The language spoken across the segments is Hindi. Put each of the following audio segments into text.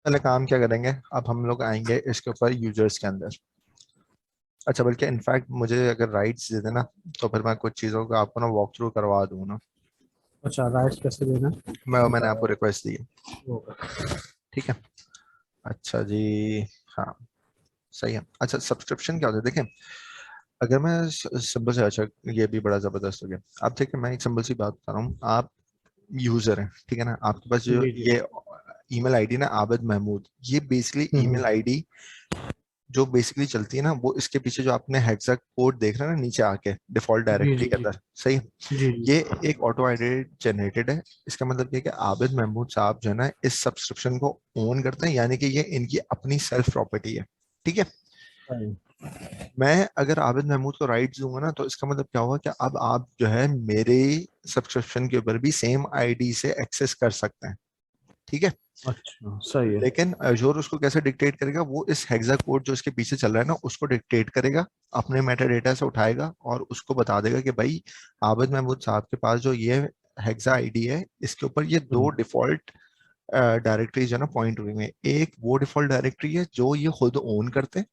पहले काम क्या करेंगे, अब हम लोग आएंगे इसके ऊपर यूजर्स के अंदर। अच्छा, बल्कि इनफैक्ट मुझे अगर राइट्स दे देना तो फिर मैं कुछ चीज़ों का आपको ना वॉक थ्रू करवा दूँ ना। अच्छा, राइट्स कैसे देना? मैंने आपको रिक्वेस्ट दी है। वो ठीक है। अच्छा जी। हाँ, सही है। अच्छा, सब्सक्रिप्शन क्या होता है देखें। अगर मैं सिंपल से, अच्छा ये भी बड़ा जबरदस्त हो गया। अब देखिए, मैं एक सिंपल सी बात बता रहा हूँ। आप यूजर हैं, ठीक है ना। आपके पास जो जी जी। ये ईमेल आईडी ना, आबिद महमूद, ये बेसिकली ईमेल हम्म। आईडी जो बेसिकली चलती है ना, वो इसके पीछे जो आपने हेक्सा कोड देख रहे हैं ना नीचे आके डिफॉल्ट जी डायरेक्टरी जी के जी अंदर, सही है। जी जी। ये एक ऑटो आइडेंटिटी जनरेटेड है। इसका मतलब ये है कि आबिद महमूद साहब जो है ना इस सब्सक्रिप्शन को ओन करते हैं, यानी कि ये इनकी अपनी सेल्फ प्रॉपर्टी है। ठीक है। सही। मैं अगर आबिद महमूद को राइट्स दूंगा ना, तो इसका मतलब क्या होगा कि अब आप जो है मेरे सब्सक्रिप्शन के ऊपर भी सेम आईडी से एक्सेस कर सकते हैं। ठीक है। अच्छा, सही है। लेकिन अजोर उसको कैसे डिक्टेट करेगा, वो इस हेक्सा कोड जो इसके पीछे चल रहा है ना उसको डिक्टेट करेगा, अपने मेटा डेटा से उठाएगा और उसको बता देगा कि भाई आबिद महमूद साहब के पास जो ये हेक्सा आईडी है, इसके ऊपर ये दो हम्म डिफॉल्ट डायरेक्टरीज जो है ना पॉइंट हुई में, एक वो डिफॉल्ट डायरेक्टरी है जो ये खुद ओन करते हैं,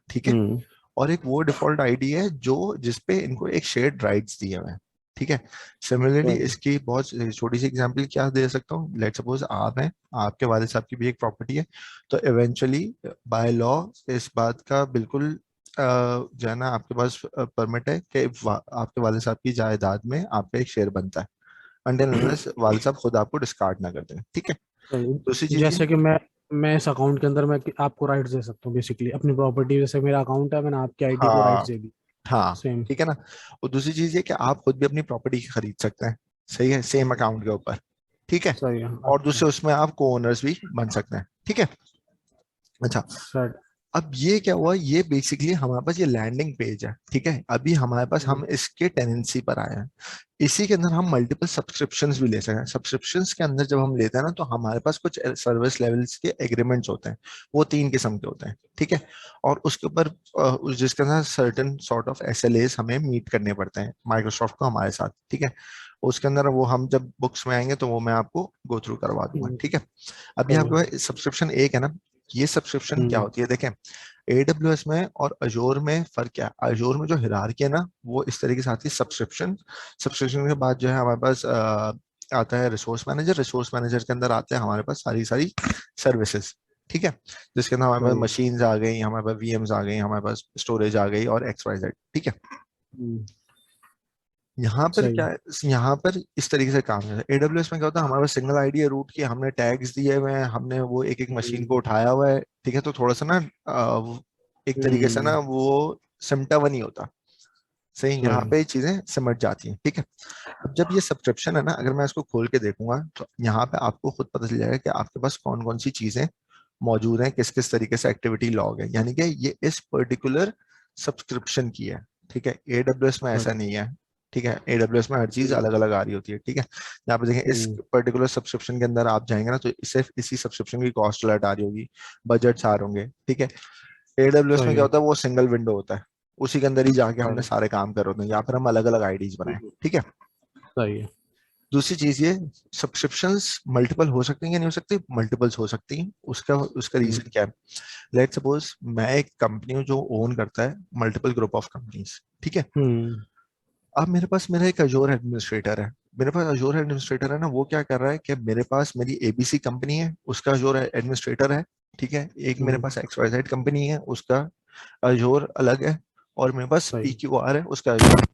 ठीक है। हम्म। और एक वो डिफॉल्ट आईडी है जो जिसपे इनको एक शेयर्ड राइट्स दिए हुए हैं। ठीक है। सिमिलरली सही। इसकी बहुत छोटी सी एग्जांपल क्या दे सकता हूँ। लेट सपोज आप हैं, आपके वालिद साहब की भी एक प्रॉपर्टी है। तो इवेंचुअली बाय लॉ इस बात का बिल्कुल जो है ना आपके पास परमिट है कि आपके वालिद साहब की जायदाद में आपका एक शेयर बनता है, अंटिल अनलेस वालिद साहब खुद आपको डिस्कार्ड ना कर दें। ठीक है। दूसरी सही, चीज ये। जैसे कि मैं इस अकाउंट के अंदर मैं आपको राइट्स दे सकता हूँ बेसिकली अपनी प्रॉपर्टी। जैसे मेरा अकाउंट है, मैंने आपकी आईडी को राइट्स हाँ दे दी। हाँ, सेम। ठीक है ना। और दूसरी चीज ये कि आप खुद भी अपनी प्रॉपर्टी खरीद सकते हैं, सही है, सेम अकाउंट के ऊपर। ठीक है। सही है। और अच्छा। दूसरे उसमें आप को ओनर्स भी बन सकते हैं। ठीक है। अच्छा, सेट। अब ये क्या हुआ, ये बेसिकली हमारे पास ये लैंडिंग पेज है। ठीक है। अभी हमारे पास हम इसके टेनेंसी पर आए हैं। इसी के अंदर हम मल्टीपल सब्सक्रिप्शंस भी ले सकते हैं। सब्सक्रिप्शंस के अंदर जब हम लेते हैं ना, तो हमारे पास कुछ सर्विस लेवल्स के एग्रीमेंट्स होते हैं। वो तीन किस्म के होते हैं। ठीक है। और उसके ऊपर जिसके अंदर सर्टेन सॉर्ट ऑफ एसएलएस हमें मीट करने पड़ते हैं माइक्रोसॉफ्ट को हमारे साथ। ठीक है। उसके अंदर वो हम जब बुक्स में आएंगे तो वो मैं आपको गो थ्रू करवा दूंगा। ठीक है। अभी सही आपके है। पास सब्सक्रिप्शन एक है ना। ये सब्सक्रिप्शन क्या हम्म होती है देखें। एडब्ल्यूएस में और अजोर में फर्क क्या है। अजोर में जो हिरार्की है ना, वो इस तरीके से आती है। सब्सक्रिप्शन सब्सक्रिप्शन के बाद जो है हमारे पास आता है रिसोर्स मैनेजर। रिसोर्स मैनेजर के अंदर आते हैं हमारे पास सारी सारी सर्विसेज। ठीक है। जिसके अंदर हमारे पास सही है। मशीन्स आ गई, हमारे पास वीएम्स आ गई, हमारे पास स्टोरेज आ गई और एक्स वाई जेड। ठीक है। हम्म। यहाँ पर सही क्या है। है, यहाँ पर इस तरीके से काम है। एडब्ल्यूएस में क्या होता है, हमारे पास सिंगल आईडी है रूट की, हमने टैग्स दिए हुए हैं, हमने वो एक एक मशीन को हम्म उठाया हुआ है। ठीक है। तो थोड़ा सा ना एक तरीके से ना हम्म, वो सिमटा हुआ नहीं होता। सही, यहाँ सही है। पे चीजें सिमट जाती हैं। ठीक है। अब जब ये सब्सक्रिप्शन है ना, अगर मैं इसको खोल के देखूंगा तो यहाँ पे आपको खुद पता चल जाएगा कि आपके पास कौन कौन सी चीजें मौजूद हैं, किस किस तरीके से एक्टिविटी लॉग है, यानी कि ये इस पर्टिकुलर सब्सक्रिप्शन की है। ठीक है। एडब्ल्यूएस में ऐसा सही। नहीं है। ठीक है। एडब्ल्यूएस में हर चीज अलग हम्म अलग आ रही होती है। ठीक है। यहाँ पे देखें, इस हम्म, पर्टिकुलर सब्सक्रिप्शन के अंदर आप जाएंगे ना, तो सिर्फ इसी सब्सक्रिप्शन की कॉस्ट अलर्ट आ रही होगी, बजट्स आ रहे होंगे। ठीक है। एडब्ल्यूएस में सही क्या है। होता है, वो सिंगल विंडो होता है, उसी के अंदर ही जाके हमने सही। सारे काम कर होते हैं। यहाँ पर हम अलग अलग आईडीज बनाए। ठीक है। सही है। दूसरी चीज ये, सब्सक्रिप्शंस मल्टीपल हो सकती हैं या नहीं हो सकती, मल्टीपल्स हो सकती हैं। उसका उसका हम्म रीजन क्या है। लेट सपोज मैं एक कंपनी हूँ जो ओन करता है मल्टीपल ग्रुप ऑफ कंपनीज। ठीक है। हम्म, अब मेरे पास मेरा एक अजोर एडमिनिस्ट्रेटर है। मेरे पास अजोर एडमिनिस्ट्रेटर है ना, वो क्या कर रहा है कि मेरे पास मेरी एबीसी कंपनी है, उसका अजोर एडमिनिस्ट्रेटर है। ठीक है। एक मेरे हम्म, पास एक्सवाईजेड कंपनी है, उसका अजोर अलग है। और मेरे पास सही। पीक्यूआर है, उसका अजोर।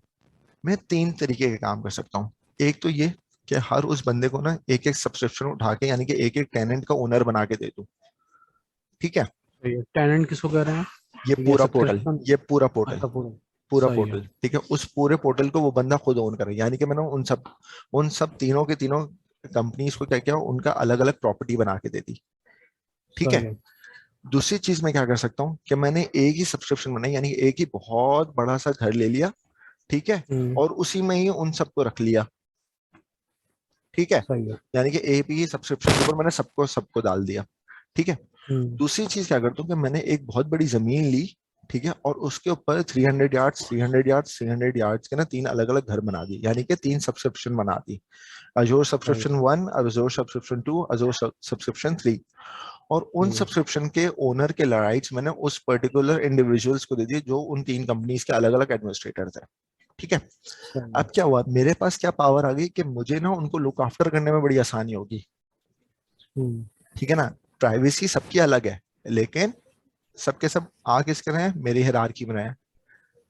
मैं तीन तरीके के काम कर सकता हूँ। एक तो ये कि हर उस बंदे को ना एक एक सब्सक्रिप्शन उठा के, यानी कि एक एक टेनेंट का ओनर बना के दे दूं। ठीक है। सही है। टेनेंट किसको कह रहे ये हैं? ये पूरा पोर्टल, सब्सक्रिप्शन। ये पूरा पोर्टल, अच्छा, पूरा। पूरा सही है। पोर्टल। ठीक है। उस पूरे पोर्टल को वो बंदा खुद ओन करे, यानी कि मैंने उन सब तीनों के तीनों कंपनीज को क्या किया, उनका अलग अलग प्रॉपर्टी बना के दे दी। ठीक सही है। है। दूसरी चीज मैं क्या कर सकता हूँ कि मैंने एक ही सब्सक्रिप्शन बनाई, यानी कि एक ही बहुत बड़ा सा घर ले लिया। ठीक है। हम्म। और उसी में ही उन सबको रख लिया। ठीक है। सही है। यानी कि एक ही सब्सक्रिप्शन के ऊपर मैंने सबको सबको डाल दिया। ठीक है। हम्म। दूसरी चीज क्या करता हूँ कि मैंने एक बहुत बड़ी जमीन ली। ठीक है। और उसके ऊपर 300 यार्ड्स 300 यार्ड्स 300 यार्ड्स के ना तीन अलग अलग घर बना दिए, यानी कि तीन सब्सक्रिप्शन बना दी। अजोर सही है। सब्सक्रिप्शन 1, अजोर सब्सक्रिप्शन 2, अजोर सब्सक्रिप्शन 3। और उन सब्सक्रिप्शन के ओनर के राइट्स मैंने उस पर्टिकुलर इंडिविजुअल्स को दे दिए जो उन 3 कंपनीज के अलग अलग एडमिनिस्ट्रेटर थे। ठीक है। सही अब क्या हुआ, मेरे पास क्या पावर आ गई कि मुझे ना उनको लुक आफ्टर करने में बड़ी आसानी होगी। है। ठीक है ना। प्राइवेसी सबकी अलग है, लेकिन सबके सब आ किसके रहे हैं, मेरी हिरार्की में रहे हैं,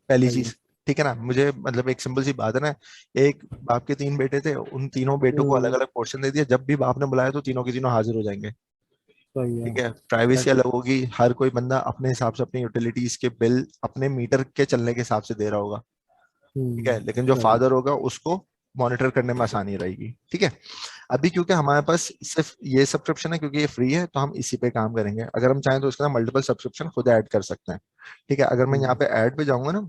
पहली सही है। चीज। ठीक है ना। मुझे मतलब एक सिंपल सी बात है ना, एक बाप के 3 बेटे थे, उन तीनों बेटों को अलग हम्म। अलग पोर्शन दे दिया, जब भी बाप ने बुलाया तो तीनों के तीनों हाजिर हो जाएंगे। सही है। ठीक है। Privacy Exactly. अलग होगी, हर कोई बंदा अपने हिसाब से अपनी यूटिलिटीज के बिल अपने मीटर के चलने के हिसाब से दे रहा होगा। ठीक है। लेकिन जो सही। फादर होगा उसको मॉनिटर करने में आसानी रहेगी। ठीक है। अभी क्योंकि हमारे पास सिर्फ ये सब्सक्रिप्शन है, क्योंकि ये फ्री है, तो हम इसी पे काम करेंगे। अगर हम चाहें तो इसके अंदर मल्टीपल सब्सक्रिप्शन खुद ऐड कर सकते हैं। ठीक है। अगर मैं यहाँ हम्म। पे ऐड पे जाऊंगा ना,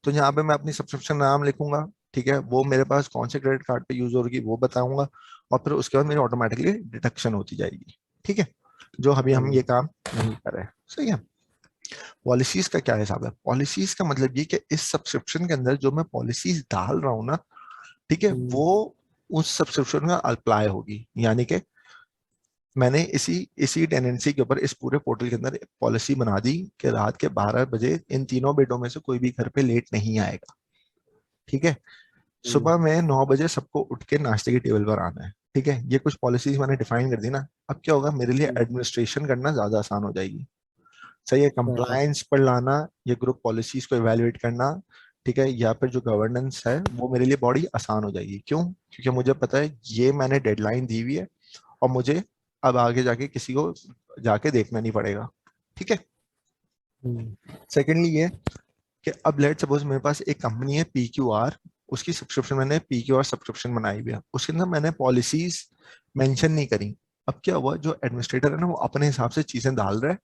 तो यहाँ पे मैं अपनी सब्सक्रिप्शन नाम लिखूंगा। ठीक है। वो मेरे पास कौन से क्रेडिट कार्ड पे यूज होगी वो बताऊंगा, और फिर उसके बाद मेरी ऑटोमेटिकली डिडक्शन होती जाएगी। ठीक है। जो अभी हम सही ये है। काम नहीं कर रहे हैं। सही है। पॉलिसीज का क्या हिसाब है, पॉलिसीज का मतलब ये कि इस सब्सक्रिप्शन के अंदर जो मैं पॉलिसीज डाल रहा हूँ ना, ठीक है, हम्म। वो उस सब्सक्रिप्शन में अप्लाई होगी। यानी कि मैंने इसी इसी टेनेंसी के ऊपर इस पूरे पोर्टल के अंदर पॉलिसी बना दी कि रात के 12 बजे इन तीनों बेडों में से कोई भी घर पे लेट नहीं आएगा। ठीक है। हम्म। सुबह में 9 बजे सबको उठ के नाश्ते की टेबल पर आना है। ठीक है। ये कुछ पॉलिसीज मैंने डिफाइन कर दी ना। अब क्या होगा, मेरे लिए हम्म। एडमिनिस्ट्रेशन करना ज्यादा आसान हो जाएगी। सही है। सही है। कंप्लायंस पर लाना, ये ग्रुप पॉलिसीज को इवेलुएट करना, ठीक है, या फिर जो गवर्नेंस है वो मेरे लिए बड़ी आसान हो जाएगी। क्यों? क्योंकि मुझे पता है ये मैंने डेडलाइन दी हुई है, और मुझे अब आगे जाके किसी को जाके देखना नहीं पड़ेगा। ठीक है। हम्म। सेकेंडली ये कि अब लेट सपोज मेरे पास एक कंपनी है PQR, उसकी सब्सक्रिप्शन मैंने PQR सब्सक्रिप्शन बनाई हुई है, उसके अंदर मैंने पॉलिसीज मेंशन नहीं करी। अब क्या हुआ, जो एडमिनिस्ट्रेटर है ना वो अपने हिसाब से चीजें डाल रहा है,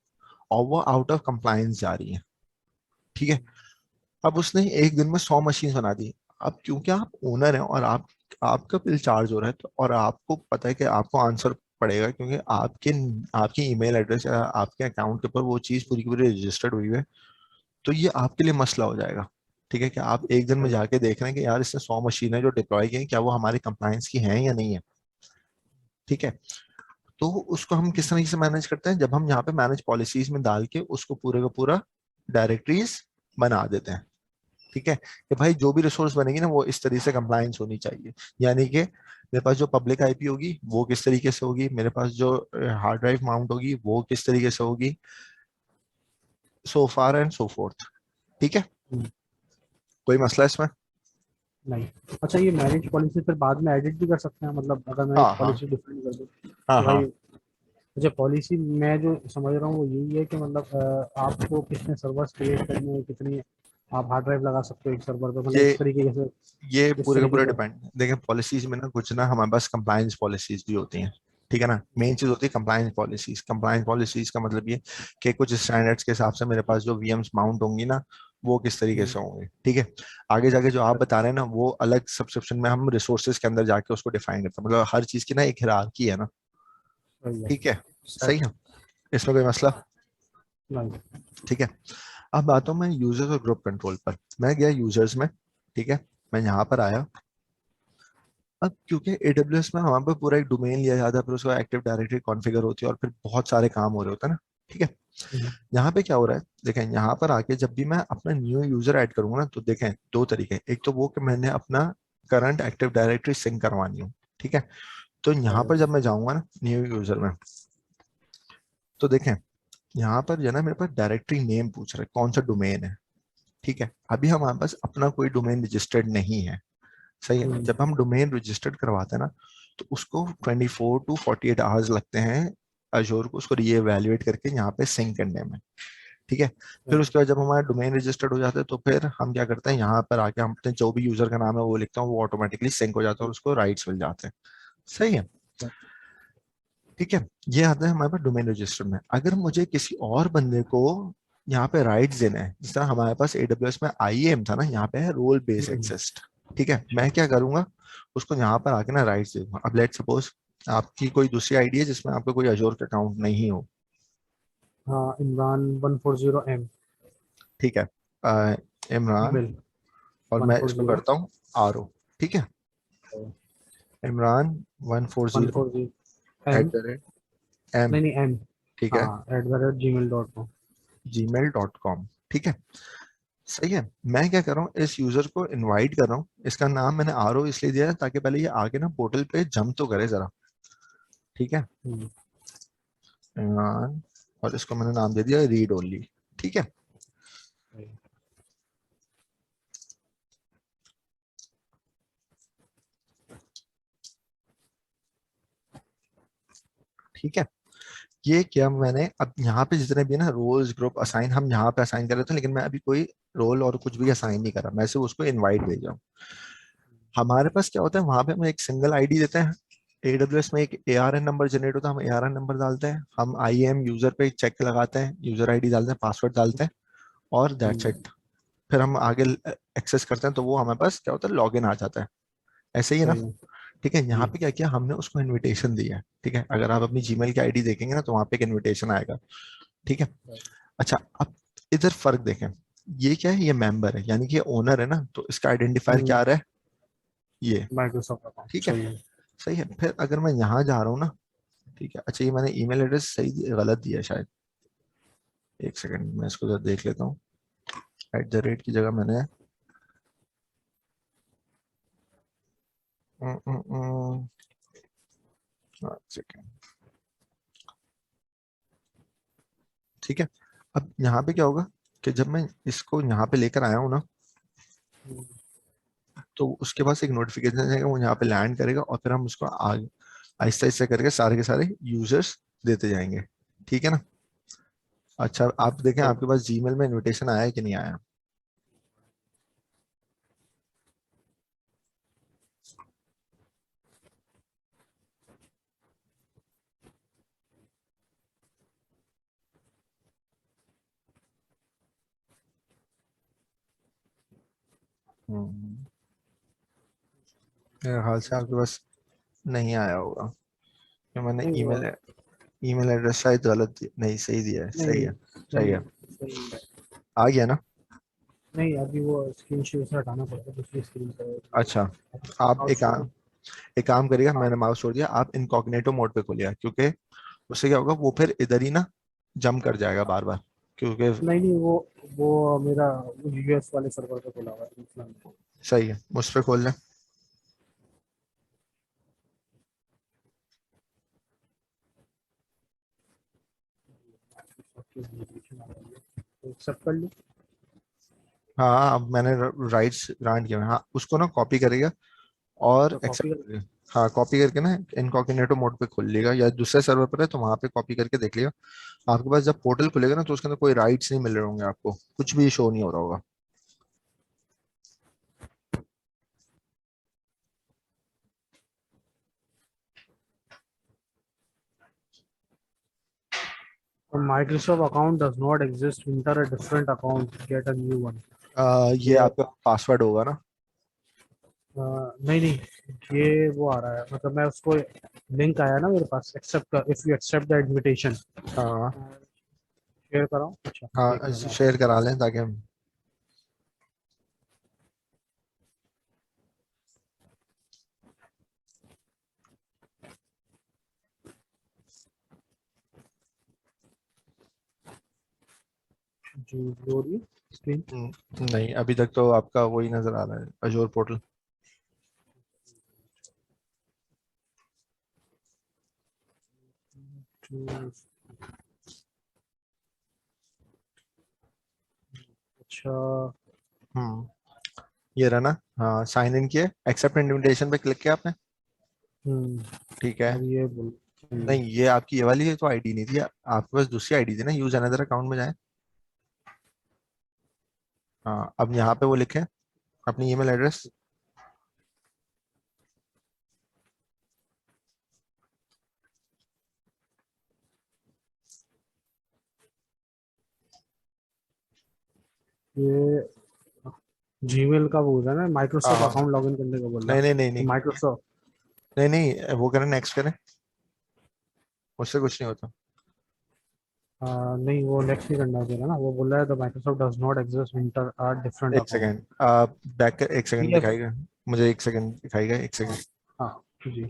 और वो आउट ऑफ कंप्लायंस जा रही है। ठीक है। अब उसने एक दिन में 100 मशीन बना दी। अब क्योंकि आप ओनर हैं और आपका बिल चार्ज हो रहा है, तो और आपको पता है कि आपको आंसर पड़ेगा, क्योंकि आपके आपकी ईमेल एड्रेस या आपके अकाउंट के ऊपर वो चीज पूरी की पूरी रजिस्टर्ड हुई है, तो ये आपके लिए मसला हो जाएगा। ठीक है। कि आप एक दिन में सही। जाके देख रहे हैं कि यार इसने 100 मशीनें जो डिप्लॉय की हैं, क्या वो हमारे कंप्लायंस की हैं या नहीं है। ठीक है। तो उसको हम किस तरीके से मैनेज करते हैं, जब हम यहाँ पे मैनेज पॉलिसीज में डाल के उसको पूरे का पूरा डायरेक्टरीज बना देते हैं। ठीक है। कि भाई जो भी रिसोर्स बनेगी ना वो इस तरीके से कंप्लायंस होनी चाहिए। यानी कि मेरे पास जो पब्लिक आईपी होगी वो किस तरीके से होगी, मेरे पास जो हार्ड ड्राइव माउंट होगी वो किस तरीके से होगी, सो फार एंड सो फोर्थ। ठीक है। हम्म। कोई मसला इसमें? नहीं। अच्छा, ये मैरिज पॉलिसी फिर बाद में एडिट भी कर सकते हैं, मतलब अगर मैं एक हाँ हाँ पॉलिसी डिफाइन कर दूं हाँ कि भाई, हाँ। अच्छा पॉलिसी मैं जो समझ रहा हूँ वो यही है कि मतलब आपको कितने सर्वर्स क्रिएट करने हैं, कितनी आप हार्ड ड्राइव लगा सकते हो एक सर्वर पे, मतलब ये इस तरीके से। ये इस पूरे का तरीके पूरा से। डिपेंड, देखिए पॉलिसीज में ना कुछ ना हमारे पास कंप्लायंस पॉलिसीज भी होती हैं। ठीक है ना। मेन चीज होती है कंप्लायंस पॉलिसीज। कंप्लायंस पॉलिसीज का मतलब ये कि कुछ स्टैंडर्ड्स के हिसाब से मेरे पास जो VMs माउंट होंगी ना वो किस तरीके हम्म। से होंगे। ठीक है। आगे जाके जो आप बता रहे हैं ना वो अलग सब्सक्रिप्शन में हम रिसोर्सेज के अंदर जाके उसको डिफाइन करते हैं, मतलब हर चीज की ना एक हिरार्की है ना। सही है। ठीक है। सही सेट। है। इसमें कोई मसला? नहीं। ठीक है। अब आता हूँ मैं यूजर्स और ग्रुप कंट्रोल पर। मैं गया यूजर्स में। ठीक है। मैं यहाँ पर आया। अब क्योंकि AWS में हमारे पे पूरा एक डोमेन लिया जाता है, फिर उसका एक्टिव डायरेक्टरी कॉन्फ़िगर होती है, और फिर बहुत सारे काम हो रहे होते हैं ना। ठीक है। हम्म। यहाँ पे क्या हो रहा है, देखें यहाँ पर आके जब भी मैं अपना न्यू यूजर ऐड करूंगा ना, तो देखें 2 तरीके, एक तो वो कि मैंने अपना करंट एक्टिव डायरेक्टरी सिंक करवानी हो। ठीक है। तो यहाँ सही है। पर जब मैं जाऊंगा ना न्यू यूजर में, तो देखें यहाँ पर जो है ना मेरे पास डायरेक्टरी नेम पूछ रहा है, कौन सा डोमेन है। ठीक है। अभी हमारे पास अपना कोई डोमेन रजिस्टर्ड नहीं है। सही है। हम्म। जब हम डोमेन रजिस्टर्ड करवाते हैं ना, तो उसको 24 to 48 आवर्स लगते हैं अजोर को उसको रीएवैल्यूएट करके यहाँ पे सिंक करने में। ठीक है। फिर सही उसके बाद जब हमारा डोमेन रजिस्टर्ड हो जाता है, तो फिर हम क्या करते हैं, यहाँ पर आके हम अपने जो भी यूजर का नाम है वो लिखता हूँ, वो ऑटोमेटिकली सिंक हो जाता है और उसको राइट्स मिल जाते हैं। सही है। है। ठीक है। ये आता है हमारे पास डोमेन रजिस्टर में। अगर मुझे किसी और बंदे को यहाँ पे राइट्स देना है, जिस तरह हमारे पास AWS में IAM था ना, यहाँ पे है रोल बेस हम्म। एक्सेस। ठीक है। मैं क्या करूंगा, उसको यहाँ पर आके ना राइट्स दे दूंगा। अब लेट सपोज आपकी कोई दूसरी आईडी है जिसमें आपका कोई अजोर का अकाउंट नहीं हो। हाँ, इमरान 140M। ठीक है। इमरान, ईमेल और वन मैं फोर इसको जीरो करता हूँ RO। ठीक है। Imran 140 140M at the rate M, नहीं नहीं एम, ठीक है, हाँ @gmail.com। gmail.com, ठीक है। सही है। मैं क्या कर रहा हूँ, इस यूजर को इनवाइट कर रहा हूँ, इसका नाम मैंने आर ओ इसलिए दिया है ताकि पहले ये आगे ना पोर्टल पे जंप तो करे जरा, ठीक है। हम्म, इमरान, और इसको मैंने नाम दे दिया रीड ओनली, ठीक है। ठीक है, ये किया मैंने। अब यहाँ पे जितने भी ना रोल्स ग्रुप असाइन हम यहाँ पे असाइन कर रहे थे, लेकिन मैं अभी कोई रोल और कुछ भी असाइन नहीं कर रहा, मैं सिर्फ उसको इनवाइट भेज रहा हूँ। हमारे पास क्या होता है, वहां पे हम एक सिंगल आईडी देते हैं। AWS में एक ARN नंबर जनरेट होता है, हम ARN नंबर डालते हैं, हम IAM यूजर पे चेक लगाते हैं, यूजर आईडी डालते हैं, पासवर्ड डालते हैं, और दैट्स हम्म, इट। फिर हम आगे एक्सेस करते हैं तो वो हमारे पास क्या होता है, लॉगिन आ जाता है। ऐसे ही है ना। सही है। ठीक है, यहाँ जी। पे क्या किया हमने, उसको इनविटेशन दिया है, ठीक है। अगर आप अपनी जीमेल की आईडी देखेंगे ना तो वहाँ पे एक इनविटेशन आएगा, ठीक है। अच्छा, अब इधर फर्क देखें, ये क्या है, ये मेंबर है यानी कि ये ओनर है ना, तो इसका आइडेंटिफायर क्या आ रहा है, ये, माइक्रोसॉफ्ट अकाउंट, ठीक है। सही है। सही है। फिर अगर मैं यहाँ जा रहा हूँ ना, ठीक है। अच्छा, ये मैंने ईमेल एड्रेस सही गलत दिया है शायद, एक सेकंड मैं इसको जरा देख लेता हूँ। @ की जगह मैंने सेकंड, ठीक है। अब यहाँ पे क्या होगा कि जब मैं इसको यहाँ पे लेकर आया हूँ ना, तो उसके पास एक नोटिफिकेशन आएगा, वो यहाँ पे लैंड करेगा, और फिर हम उसको आगे आहिस्ता आहिस्ता करके सारे के सारे यूजर्स देते जाएंगे, ठीक है ना। अच्छा, आप देखें सही। आपके पास जीमेल में इनविटेशन आया है कि नहीं आया। मेरे ख्याल से आपके पास नहीं आया होगा, कि मैंने नहीं वो, ईमेल ईमेल एड्रेस शायद गलत नहीं, सही दिया है, सही नहीं है। सही सही, है, सही है। आ गया ना। नहीं अभी वो स्क्रीन शेयर से हटाना पड़ेगा, दूसरी स्क्रीन पे वो अच्छा, आप माउस छोड़ो। एक काम करिएगा, हाँ मैंने माउस छोड़ दिया, आप इनकॉग्निटो मोड पे खोलिए, क्योंकि उससे क्या होगा, वो फिर इधर ही ना जंप कर जाएगा बार बार, क्योंकि नहीं नहीं वो मेरा यूएस वाले सर्वर पे खुला हुआ है दूसरा में। सही है, मुझ पे खोल लें। तो एक्सेप्ट कर ली। हाँ, अब मैंने राइट्स ग्रांट किए हैं। हाँ, उसको ना कॉपी करेगा और अच्छा कॉपी एक्सेप्ट कर। करेगा। हाँ, कॉपी करके ना इनकॉग्निटो मोड पे खोल लेगा, या दूसरे सर्वर पर है तो वहां पे कॉपी करके देख लिएगा। आपके पास जब पोर्टल खुलेगा ना, तो उसके अंदर कोई राइट्स नहीं मिल रहे होंगे आपको, कुछ भी शो नहीं हो रहा होगा। A Microsoft account does not exist. Enter a different account. Get a new one. ये ये आपका पासवर्ड होगा ना। नहीं नहीं, ये वो आ रहा है, मतलब मैं उसको लिंक आया ना मेरे पास, except if you accept the invitation हाँ शेयर कराऊं। अच्छा एक हाँ, मिनट आप। शेयर करा लें ताकि हम। जी लोरी स्क्रीन। नहीं, अभी तक तो आपका वही नजर आ रहा है, अजोर पोर्टल। अच्छा। हम्म, ये रहा ना। हाँ, साइन इन किए, एक्सेप्ट इनविटेशन पे क्लिक किया आपने, हम्म। ठीक है। अब ये बोल। नहीं, ये आपकी ये वाली तो आईडी नहीं थी, आपके पास दूसरी आईडी थी ना, यूज अनदर अकाउंट में जाए। हाँ, अब यहाँ पे वो लिखे अपनी ईमेल एड्रेस। ये जीमेल का बोल रहा है ना, हाँ माइक्रोसॉफ्ट हाँ, अकाउंट लॉगिन करने का बोल रहा नहीं है। नहीं नहीं तो नहीं, माइक्रोसॉफ्ट, नहीं नहीं, वो करें, नेक्स्ट करें, उससे कुछ नहीं होता। नहीं वो नेक्स्ट नहीं करना चाहिए ना, वो बोल रहा है the Microsoft does not exist, enter or different एक अकाउंट। सेकेंड, बैक कर, एक सेकेंड पीएफ। दिखाएगा, मुझे एक सेकेंड दिखाएगा, एक सेकेंड। हाँ जी।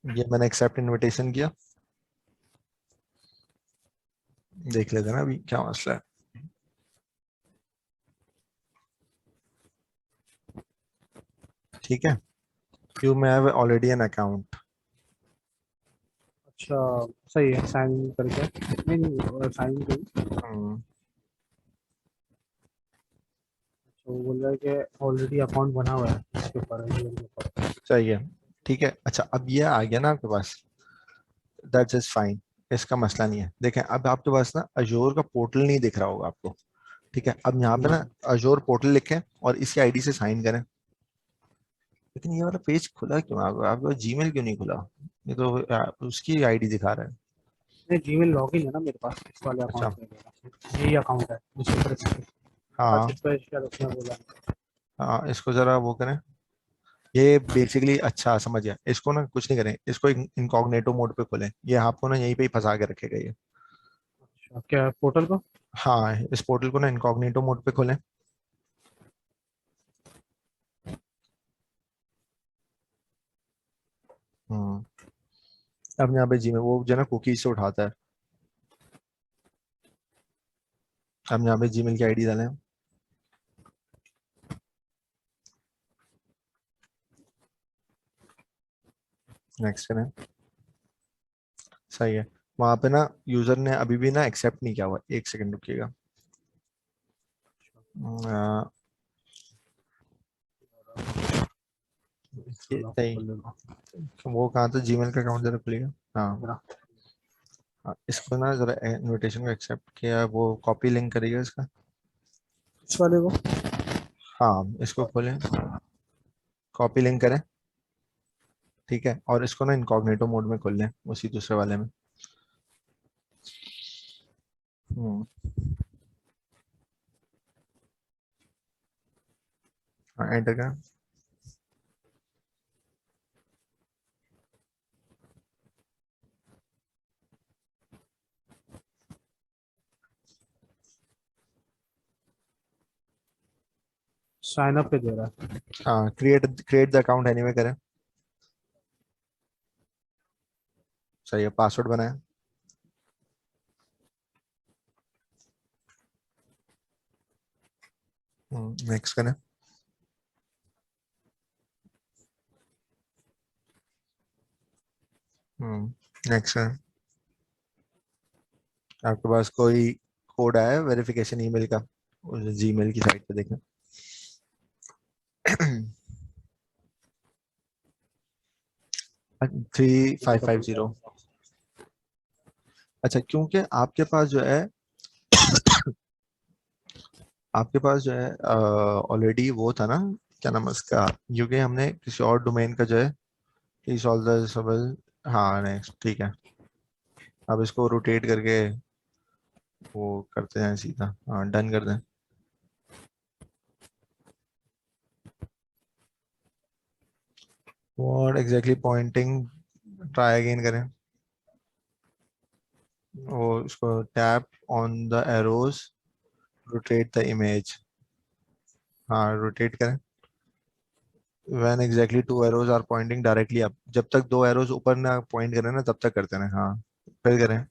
ये मैंने एक्सेप्ट इनविटेशन किया, देख लेते हैं ना अभी क्या मसला है। ठीक है, you may have already an account. अच्छा, सही है, साइन इन करके, नहीं नहीं साइन इन करिए। तो वो बोल रहा है कि ऑलरेडी अकाउंट बना हुआ है इसके ऊपर, Gmail के ऊपर। सही है। ठीक है, अच्छा अब ये आ गया ना आपके पास, दैट्स इज फाइन, इसका मसला नहीं है। देखें अब आपके पास ना अजोर का पोर्टल नहीं दिख रहा होगा आपको। ठीक है, अब यहाँ पे ना हम्म, अजोर पोर्टल लिखें और इसी आईडी से साइन करें। लेकिन ये वाला पेज खुला क्यों, आपको जीमेल क्यों नहीं खुला? ये तो उसकी आईडी दिखा रहा है। नहीं जीमेल लॉगिन है ना मेरे पास इस वाले अच्छा। अकाउंट पे मेरा, यही अकाउंट है जिसके ऊपर हाँ रिफ्रेश क्या रखना बोला। हाँ, इसको जरा वो करें। ये बेसिकली अच्छा समझ गया, इसको ना कुछ नहीं करें, इसको इनकॉग्निटो मोड पे खोलें, ये आपको ना यहीं पे ही फंसा के रखेगा ये। अच्छा, क्या पोर्टल को? हाँ, इस पोर्टल को ना इनकॉग्निटो मोड पे खोलें। हम्म। अब यहाँ पे जीमेल वो जो है ना कुकीज से उठाता है। अब यहाँ पे जीमेल की आईडी डालें। नेक्स्ट करें। सही है। वहां पे ना यूजर ने अभी भी ना एक्सेप्ट नहीं किया हुआ, एक सेकंड रुकिएगा। अ, ये चलो आपको नहीं, खोल लेगा वो कहाँ था जीमेल का अकाउंट जरा खुलेगा। हाँ मेरा। हाँ, इसको ना जरा इनविटेशन को एक्सेप्ट किया, वो कॉपी लिंक करिएगा इसका। इस वाले को? हाँ इसको खोलें, कॉपी लिंक करें। ठीक है, और इसको ना इनकॉग्निटो मोड में खोल लें उसी दूसरे वाले में। हम्म। हाँ एंटर करें। साइन अप पे दे रहा है। हाँ, create create the account anyway करें। सही है, पासवर्ड बनाएं। नेक्स्ट करें। नेक्स्ट करें। आपके पास कोई कोड आया है वेरिफिकेशन ईमेल का, जीमेल की साइट पे देखें। 3550। अच्छा, क्योंकि आपके पास जो है आपके पास जो है ऑलरेडी वो था ना, क्या नाम है उसका, क्योंकि हमने किसी और डोमेन का जो है प्लीज ऑल द सबल। हाँ नेक्स्ट, ठीक है। अब इसको रोटेट करके वो करते हैं सीधा, हाँ डन कर दें। What exactly pointing, try again करें। वो इसको tap on the arrows, rotate the image. हाँ रोटेट करें। When exactly two arrows are pointing directly up, जब तक दो एरोज ऊपर ना पॉइंट करें ना तब तक करते रहें। हाँ फिर करें,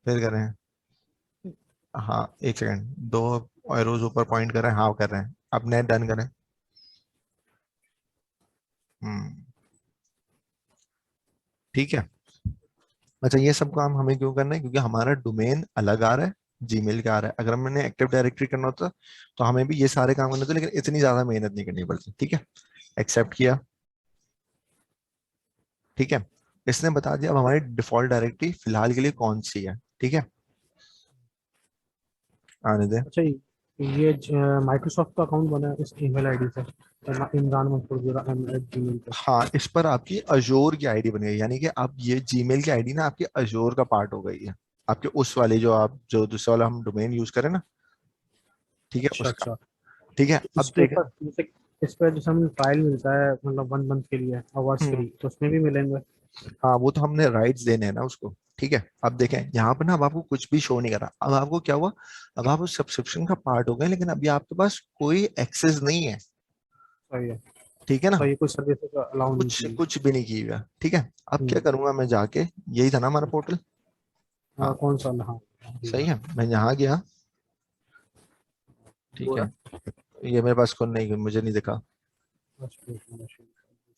फिर करें। हाँ एक सेकंड, दो एरोज ऊपर पॉइंट कर रहे हैं, हाँ कर रहे हैं, अब नेट डन करें। हम्म। ठीक है। अच्छा, ये सब काम हमें क्यों करना है, क्योंकि हमारा डोमेन अलग आ रहा है, जीमेल का आ रहा है। अगर हमने एक्टिव डायरेक्टरी करना होता तो हमें भी ये सारे काम करने होते, लेकिन इतनी ज्यादा मेहनत नहीं करनी पड़ती। ठीक है, एक्सेप्ट किया। ठीक है, इसने बता दिया अब हमारी डिफॉल्ट डायरेक्टरी फिलहाल के लिए कौन सी है। ठीक है, आने दे। अच्छा, ये माइक्रोसॉफ्ट का अकाउंट बना है इस ईमेल आईडी से, इमरान मंसूर @gmail पे। हाँ, इस पर आपकी अजोर की आईडी बन गई, यानी कि अब ये जीमेल की आईडी ना आपकी अजोर का पार्ट हो गई है, आपके उस वाले जो आप जो दूसरा वाला हम डोमेन यूज करें ना, ठीक है अच्छा उसका। अच्छा। ठीक है, अब इसके देखें। ऊपर जैसे, इस पे जैसे हमें ट्रायल मिलता है मतलब 1 मंथ के लिए आवर्स हम्म, फ्री, तो उसमें भी मिलेंगे? हाँ वो तो हमने राइट्स देने हैं ना उसको। ठीक है, अब देखें यहाँ पर ना अब आपको कुछ भी शो नहीं कर रहा, अब आपको क्या हुआ, अब आप उस सब्सक्रिप्शन का पार्ट हो गए, लेकिन अभी आपके पास कोई एक्सेस नहीं है। सही है। ठीक है ना, तो ये कोई सर्विस अलाउ नहीं कुछ की? कुछ भी नहीं किया हुआ। ठीक है, अब क्या हम्म, करूंगा मैं जाके, यही था ना हमारा पोर्टल। हाँ, कौन सा? हाँ। जी सही है, मैं यहाँ गया, ठीक है, बोला। ये मेरे पास कौन नहीं, मुझे नहीं दिखा।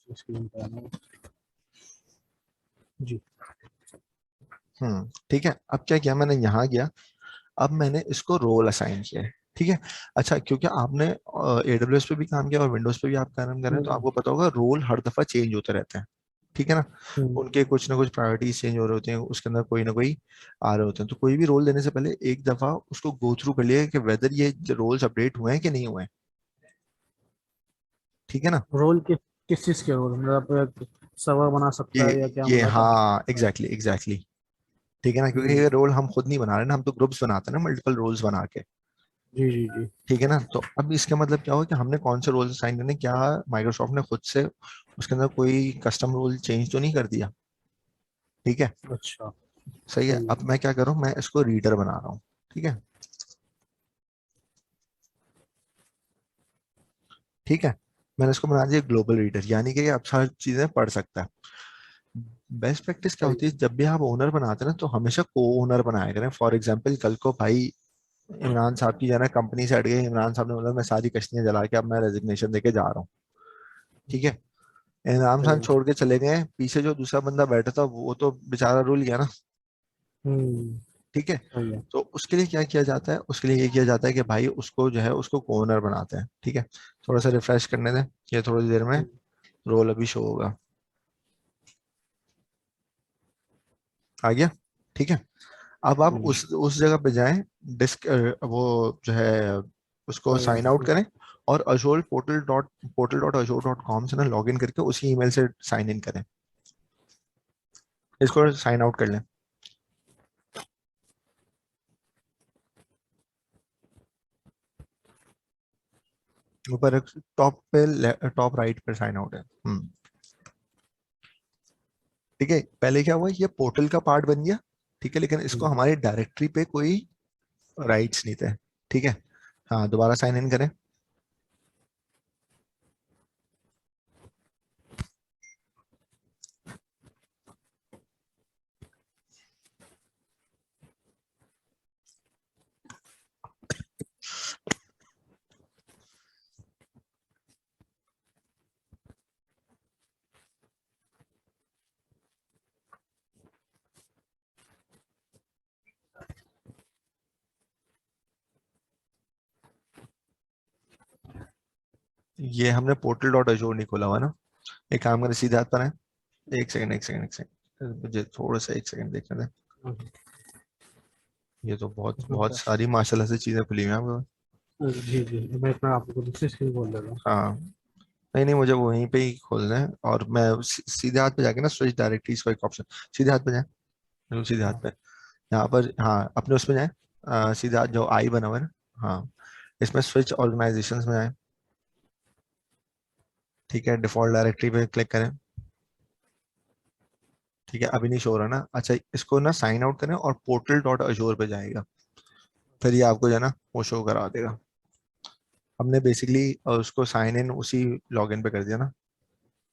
स्क्रीन पे आना जी। ठीक है, अब क्या किया मैंने, यहाँ गया, अब मैंने इसको रोल असाइन किया है, ठीक है। अच्छा, क्योंकि आपने AWS पे भी काम किया और विंडोज पे भी आप काम कर रहे हैं, तो हम्म, आपको पता होगा रोल हर दफा चेंज होते रहते हैं, ठीक है ना। हम्म, उनके कुछ ना कुछ प्रायोरिटीज चेंज हो रहे होते हैं, उसके अंदर कोई ना कोई आ रहे होते हैं, तो कोई भी रोल देने से पहले एक दफा उसको गो थ्रू कर लिया कि वेदर ये रोल्स अपडेट हुए हैं कि नहीं हुए हैं, ठीक है ना। रोल किस चीज के रोल, मतलब सर्वर बना सकता ये है या क्या, ये मतलब क्या? हाँ, एग्जैक्टली एग्जैक्टली, ठीक है ना, क्योंकि हम्म, ये रोल हम खुद नहीं बना रहे ना, हम तो ग्रुप्स बनाते हैं ना, मल्टीपल रोल्स बना के, जी जी जी। ठीक है ना। तो अब इसका मतलब क्या हुआ कि हमने कौन से रोल असाइन करने, क्या माइक्रोसॉफ्ट ने खुद से उसके अंदर कोई कस्टम रोल चेंज तो नहीं कर दिया, ठीक है। अच्छा। सही है, सही है। अब मैं क्या करूं, मैं इसको रीडर बना रहा हूँ, ठीक है, ठीक है। मैंने इसको बना दिया ग्लोबल रीडर, यानी कि ये अब सारी चीजें पढ़ सकता है। बेस्ट प्रैक्टिस क्या सही होती है, है। जब भी आप ओनर बनाते हैं ना, तो हमेशा को ओनर बनाया करें। फॉर एग्जाम्पल, कल को भाई इमरान साहब की जाना कंपनी से हट गई, इमरान साहब ने बोला मैं सारी कश्तियां जला के अब मैं रेजिग्नेशन देके जा रहा हूँ, ठीक है। इमरान सही खान है। छोड़ के चले गए, पीछे जो दूसरा बंदा बैठा था वो तो बेचारा रुल गया ना, हम्म। ठीक है। सही है। तो उसके लिए क्या किया जाता है, उसके लिए ये किया जाता है कि भाई उसको जो है उसको ओनर बनाते हैं, ठीक है। थोड़ा सा रिफ्रेश करने दें, ये थोड़ी देर में हम्म, रोल अभी शो होगा, आ गया, ठीक है। अब आप हम्म, उस जगह पे जाएं, डिस्क वो जो है उसको सही साइन आउट है। करें, और अजोल portal.azure.com से ना लॉग इन करके उसी ईमेल से साइन इन करें, इसको साइन आउट कर लें। ऊपर टॉप पे, टॉप राइट पे साइन आउट है। ठीक है, पहले क्या हुआ, ये पोर्टल का पार्ट बन गया, ठीक है, लेकिन इसको हम्म, हमारी डायरेक्टरी पे कोई राइट्स नहीं थे, ठीक है। हाँ, दोबारा साइन इन करें, ये हमने portal.azure नहीं खोला हुआ ना। एक काम करें, सीधे हाथ पर है, एक सेकंड एक सेकंड एक सेकंड, मुझे थोड़ा सा एक सेकंड देखने दें। हम्म। ये तो बहुत इसमें बहुत बताया। सारी माशाल्लाह से चीजें खुली हुई हैं आपको। जी जी, मैं इतना आपको दूसरी स्क्रीन बोल देता हूँ। हाँ, नहीं नहीं, मुझे वहीं पे ही खोलना है, और मैं सीधे हाथ पे जाके ना स्विच डायरेक्टरीज का एक ऑप्शन, सीधे हाथ पे जाए, बिल्कुल सीधे हाथ हाँ। पे, यहाँ पर, हाँ अपने उसमें जाए, सीधे हाथ जो आई बना हुआ है ना, हाँ, इसमें स्विच ऑर्गेनाइजेशंस में आए, ठीक है, डिफॉल्ट डायरेक्टरी पे क्लिक करें, ठीक है, अभी नहीं शो हो रहा ना, अच्छा इसको ना साइन आउट करें और portal.azure पे जाएगा, फिर ये आपको जो है ना वो शो करा देगा। हमने बेसिकली उसको साइन इन उसी लॉगिन पे कर दिया ना,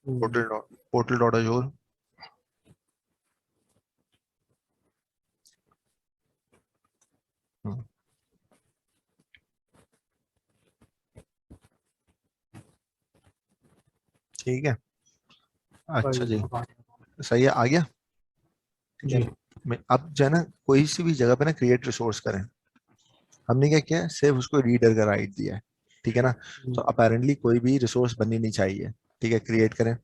हम्म, portal.azure, ठीक है, अच्छा सही जी, है। हाँ, सही है, आ गया, ठीक है। जी। अब जो है ना कोई सी भी जगह पे ना क्रिएट रिसोर्स करें, हमने क्या किया है, सिर्फ उसको रीडर का राइट दिया है, ठीक है ना। तो हम्म, अपेरेंटली कोई भी रिसोर्स बननी नहीं चाहिए, ठीक है, क्रिएट करें,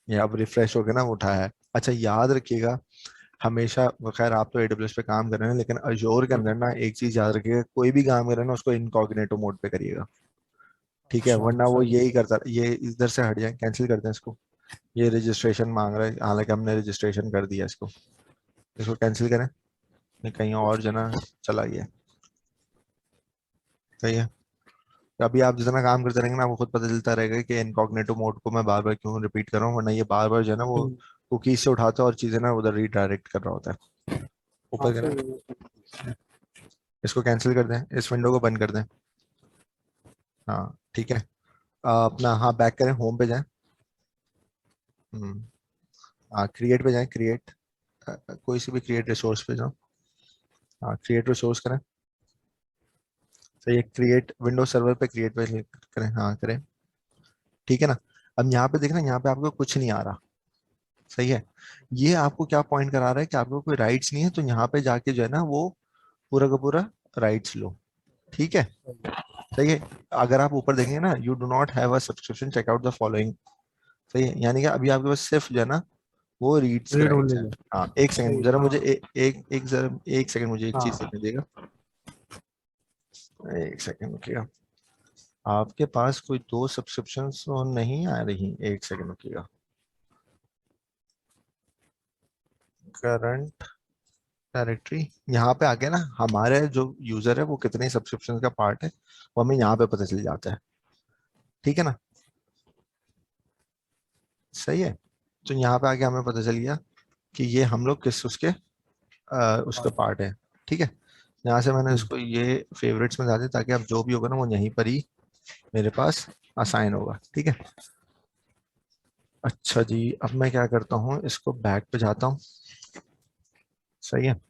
ये अब रिफ्रेश होकर ना उठाया है। अच्छा याद रखिएगा, हमेशा, खैर आप तो AWS पे काम कर रहे हैं, लेकिन अजोर के अंदर ना एक चीज याद रखिएगा, कोई भी काम कर रहे हैं ना उसको इनकॉग्निटो मोड पे करिएगा, ठीक है, अच्छा। वरना वो सही है। यही करता, ये इधर से हट जाए, कैंसिल करते हैं इसको, ये रजिस्ट्रेशन मांग रहा है, हालांकि हमने रजिस्ट्रेशन कर दिया इसको, इसको कैंसिल करें, ये कहीं और जना चला गया, सही है। तो अभी आप जितना काम करते रहेंगे ना, आपको खुद पता चलता रहेगा कि इनकॉग्निटो मोड को मैं बार बार क्यों रिपीट कर रहा हूँ, वरना ये बार बार जो है ना वो हम्म, कुकीज से उठाता है और चीजें ना उधर रीडायरेक्ट कर रहा होता है। हाँ ऊपर करें, सही है। इसको कैंसिल कर दें, इस विंडो को बंद कर दें, हाँ ठीक है। अपना हाँ बैक करें, होम पे जाएं, हम्म, हाँ क्रिएट पे जाएं, क्रिएट, कोई सी भी क्रिएट रिसोर्स पे जाओ। हाँ, क्रिएट रिसोर्स करें। तो ये क्रिएट विंडोज सर्वर पे क्रिएट पे क्लिक करें, हाँ करें, ठीक है ना। अब यहाँ पे देखना, यहाँ पे आपको कुछ नहीं आ रहा, सही है। ये आपको क्या पॉइंट करा रहा है कि आपको कोई राइट्स नहीं है, तो यहाँ पे जाके जो है ना वो पूरा का पूरा राइट्स लो, ठीक है, सही है। अगर आप ऊपर देखेंगे ना, you do not have a subscription, check out the following, सही है, यानी कि अभी आपके पास सिर्फ जो है ना वो रीड्स के रीड राइट्स ओनली हैं। है। हाँ, एक सही सेकंड है, जरा मुझे हाँ। एक जरा एक सेकंड मुझे एक चीज हाँ देखने देगा, एक सेकंड रुकिएगा। आपके पास कोई दो सब्सक्रिप्शंस तो नहीं आ रही, एक सेकंड रुकिएगा। करंट डायरेक्टरी, यहाँ पे आके ना हमारे जो यूजर है वो कितने सब्सक्रिप्शन का पार्ट है वो हमें यहाँ पे पता चल जाता है, ठीक है ना, सही है। तो यहाँ पे आके हमें पता चल गया कि ये हम लोग किस उसके उसका हाँ। पार्ट है, ठीक है। यहाँ से मैंने हम्म, इसको ये फेवरेट्स में डाल दिया ताकि अब जो भी होगा ना वो यहीं पर ही मेरे पास असाइन होगा, ठीक है। अच्छा जी, अब मैं क्या करता हूँ, इसको बैक पे जाता हूँ, सही है।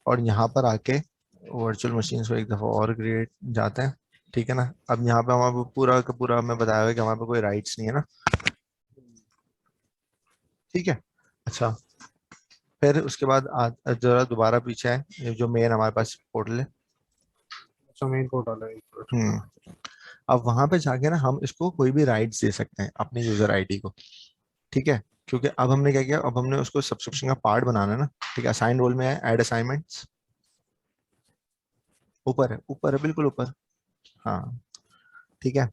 और यहाँ पर आके वर्चुअल मशीन को एक दफ़ा और क्रिएट जाते हैं, ठीक है ना। अब यहाँ पे हमारे पूरा का पूरा हमें बताया हुआ है कि हमारे पे कोई राइट्स नहीं है ना, ठीक है। अच्छा, फिर उसके बाद जरा दोबारा पीछे है, ये जो मेन हमारे पास पोर्टल है। अच्छा मेन पोर्टल है, एक मिनट। हम्म। अब वहां पे जाके ना हम इसको कोई भी राइट्स दे सकते हैं अपनी यूजर आईडी को, ठीक है। क्योंकि अब हमने क्या किया, अब हमने उसको सब्सक्रिप्शन का पार्ट बनाना है ना, ठीक है। असाइन रोल में है, ऐड असाइनमेंट्स, ऊपर है बिल्कुल ऊपर, हाँ, ठीक है।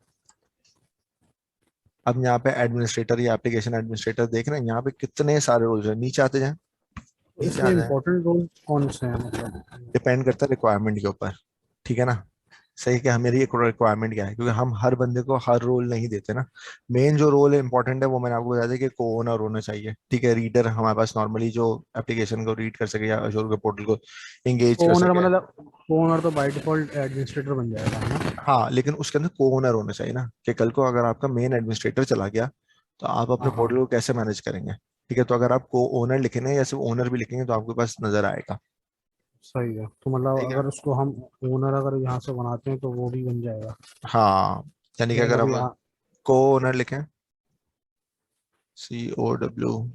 अब यहाँ पे एडमिनिस्ट्रेटर या एप्लीकेशन एडमिनिस्ट्रेटर देख रहे हैं, यहाँ पे कितने सारे रोल्स हैं, नीचे आते जाएं, तो नीचे आ इसमें जाएं। इम्पोर्टेंट रोल कौन से हैं मतलब? डिपेंड करता है रिक्वायरमेंट के ऊपर, ठीक है ना। सही, क्या मेरी एक रिक्वायरमेंट क्या है, क्योंकि हम हर बंदे को हर रोल नहीं देते ना। मेन जो रोल इंपॉर्टेंट है वो मैंने आपको बताया था कि को ओनर होना चाहिए, ठीक है। रीडर हमारे पास नॉर्मली जो एप्लीकेशन को रीड कर सके या अशोर के पोर्टल को एंगेज कर ओनर सके। मतलब, ओनर तो बाय डिफॉल्ट एडमिनिस्ट्रेटर बन जाएगा, है ना? हाँ, लेकिन उसके अंदर को ओनर होना चाहिए ना, कि कल को अगर आपका मेन एडमिनिस्ट्रेटर चला गया तो आप अपने हाँ पोर्टल हाँ। को कैसे मैनेज करेंगे, ठीक है। तो अगर आप को ओनर लिखेंगे या सिर्फ ओनर भी लिखेंगे तो आपके पास नजर आएगा, सही है, तो मतलब ठीक है। अगर उसको हम ओनर अगर यहाँ से बनाते हैं तो वो भी बन जाएगा। हाँ, यानी कि तो अगर मतलब हम यहाँ। को ओनर लिखें, COW,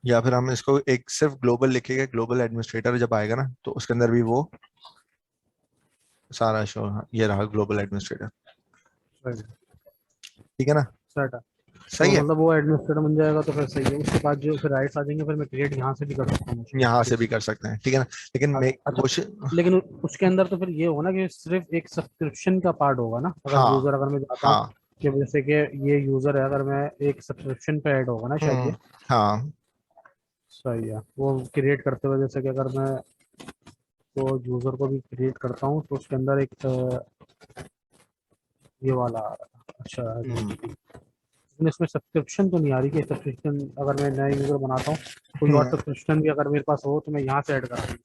या फिर हम इसको एक सिर्फ ग्लोबल लिखेंगे, ग्लोबल एडमिनिस्ट्रेटर जब आएगा ना तो उसके अंदर भी वो सारा शो, ये रहा ग्लोबल एडमिनिस्ट्रेटर, सही है। ठीक है ना, सेट है। तो सही है। मतलब वो एडमिनिस्ट्रेटर बन जाएगा तो फिर सही है, उसके बाद जो फिर राइट्स आ जाएंगे फिर मैं क्रिएट यहाँ से भी कर सकता हूँ यहाँ से भी बेसिक। कर सकते हैं, ठीक है ना, लेकिन मैं अच्छा, कोशिश, लेकिन उसके अंदर तो फिर ये होगा ना कि सिर्फ एक सब्सक्रिप्शन का पार्ट होगा ना, अगर हाँ यूजर, अगर मैं जाता हूँ हाँ, कि जैसे कि ये यूजर है, अगर मैं एक सब्सक्रिप्शन पे ऐड होगा ना शायद ये। हाँ, सही है, वो क्रिएट करते हुए जैसे कि अगर मैं तो यूजर को भी क्रिएट करता हूँ तो उसके अंदर एक ये वाला आ रहा है। अच्छा, हम्म, लेकिन इसमें सब्सक्रिप्शन तो नहीं आ रही कि सब्सक्रिप्शन अगर मैं नया यूजर बनाता हूँ, कोई और हम्म, सब्सक्रिप्शन भी अगर मेरे पास हो तो मैं यहाँ से ऐड करा दूँ।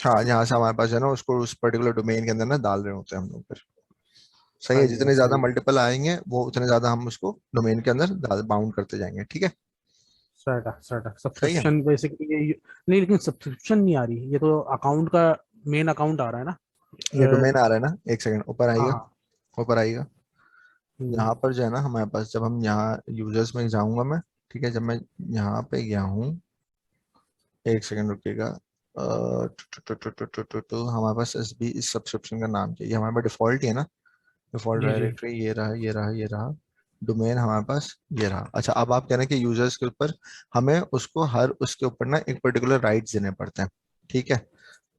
हाँ, यहाँ से हमारे पास है ना उसको उस पर्टिकुलर डोमेन के अंदर ना डाल रहे होते हैं हम लोग फिर, सही है। सही है, जितने ज्यादा सही है। मल्टीपल आएंगे वो उतने ज्यादा हम उसको डोमेन के अंदर बाउंड करते जाएंगे, ठीक है। सेट है सही है, सब्सक्रिप्शन बेसिकली ये नहीं, लेकिन सब्सक्रिप्शन नहीं आ रही, ये तो अकाउंट का मेन अकाउंट आ रहा है ना। ये डोमेन आ रहा है ना, एक सेकंड ऊपर हाँ आएगा, हाँ। ऊपर आएगा। हम्म, यहाँ पर जो है ना हमारे पास, जब हम यहाँ यूजर्स में जाऊंगा मैं, ठीक है, जब मैं यहाँ पे गया हूँ, एक सेकंड रुकिएगा। हमारे पास SB इस सब्सक्रिप्शन का नाम चाहिए, हमारे पास डिफॉल्ट ही है ना, डिफॉल्ट जी जी। डायरेक्टरी ये रहा, ये रहा, ये रहा, डोमेन हमारे पास ये रहा। अच्छा, अब आप कह रहे हैं कि यूजर्स के ऊपर हमें उसको हर उसके ऊपर ना एक पर्टिकुलर राइट्स देने पड़ते हैं, ठीक है।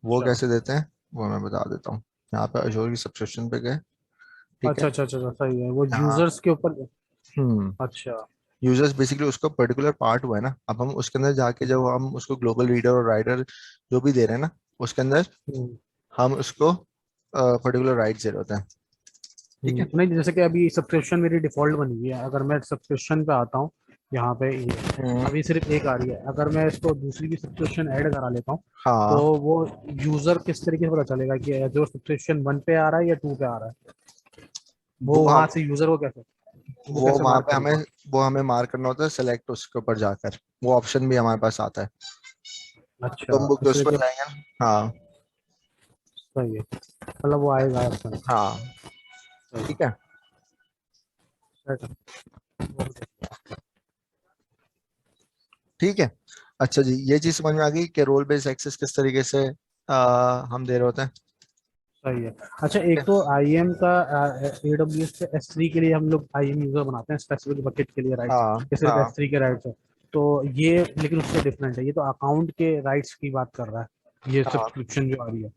वो अच्छा कैसे देते हैं वो मैं बता देता हूँ। यहाँ पे अशोर की सब्सक्रिप्शन पे गए, ठीक है। अच्छा अच्छा अच्छा अच्छा, सही है, वो यहाँ, यूजर्स के ऊपर। हम्म, अच्छा। यूजर्स बेसिकली उसका पर्टिकुलर पार्ट हुआ है ना, अब हम उसके अंदर जाके जब हम उसको ग्लोबल रीडर और राइडर जो भी दे रहे हैं ना उसके अंदर हम्म, हम उसको पर्टिकुलर राइट्स दे रहे होते हैं, ठीक है। नहीं जैसे कि अभी सब्सक्रिप्शन मेरी डिफॉल्ट बनी हुई है, अगर मैं सब्सक्रिप्शन पे आता हूँ यहाँ पे ये अभी सिर्फ एक आ रही है, अगर मैं इसको दूसरी भी सब्सक्रिप्शन ऐड करा लेता हूँ तो हाँ वो यूजर किस तरीके से पता चलेगा कि जो सब्सक्रिप्शन 1 पे आ रहा है या 2 पे आ रहा है? वो वो वहां हम से यूजर वो वो कैसे वहां मार्क पे हमें करेगा? वो हमें मार्क करना होता है सेलेक्ट उसके ऊपर जाकर। वो ऑप्शन भी हमारे पास आता है। अच्छा, तुम बुक इस उस पर तरीके। जाएंगे ना। हाँ सही है, मतलब वो आएगा ऑप्शन। हाँ सही ठीक है। है। ठीक है। अच्छा जी, ये चीज समझ में आ गई कि रोल बेस्ड एक्सेस किस तरीके से हम दे रहे होते हैं। सही है। अच्छा, ठीक एक है। तो आईएम का AWS पे S3 के लिए हम लोग आईएम यूजर बनाते हैं स्पेसिफिक बकेट के लिए राइट्स, हाँ ये सिर्फ हाँ S3 के राइट्स है। तो ये लेकिन उससे डिफरेंट है, ये तो अकाउंट के राइट्स की बात कर रहा है, ये हाँ। सब्सक्रिप्शन जो आ रही है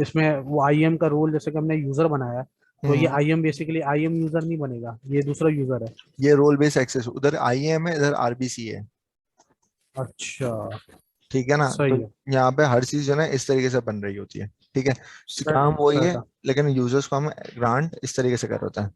इसमें वो आईएम का रोल, जैसे कि हमने यूजर बनाया है, तो ये हम्म। आईएम बेसिकली आईएम यूजर नहीं बनेगा, ये दूसरा यूजर है। ये रोल बेस्ड एक्सेस उधर आईएएम है, इधर आरबीसी है। अच्छा। ठीक है ना। तो सही है। यहाँ पे हर चीज जो है ना इस तरीके से बन रही होती है। ठीक है। तो सेट काम वही है, सेट लेकिन यूजर्स को हम ग्रांट इस तरीके से कर रहे होते हैं।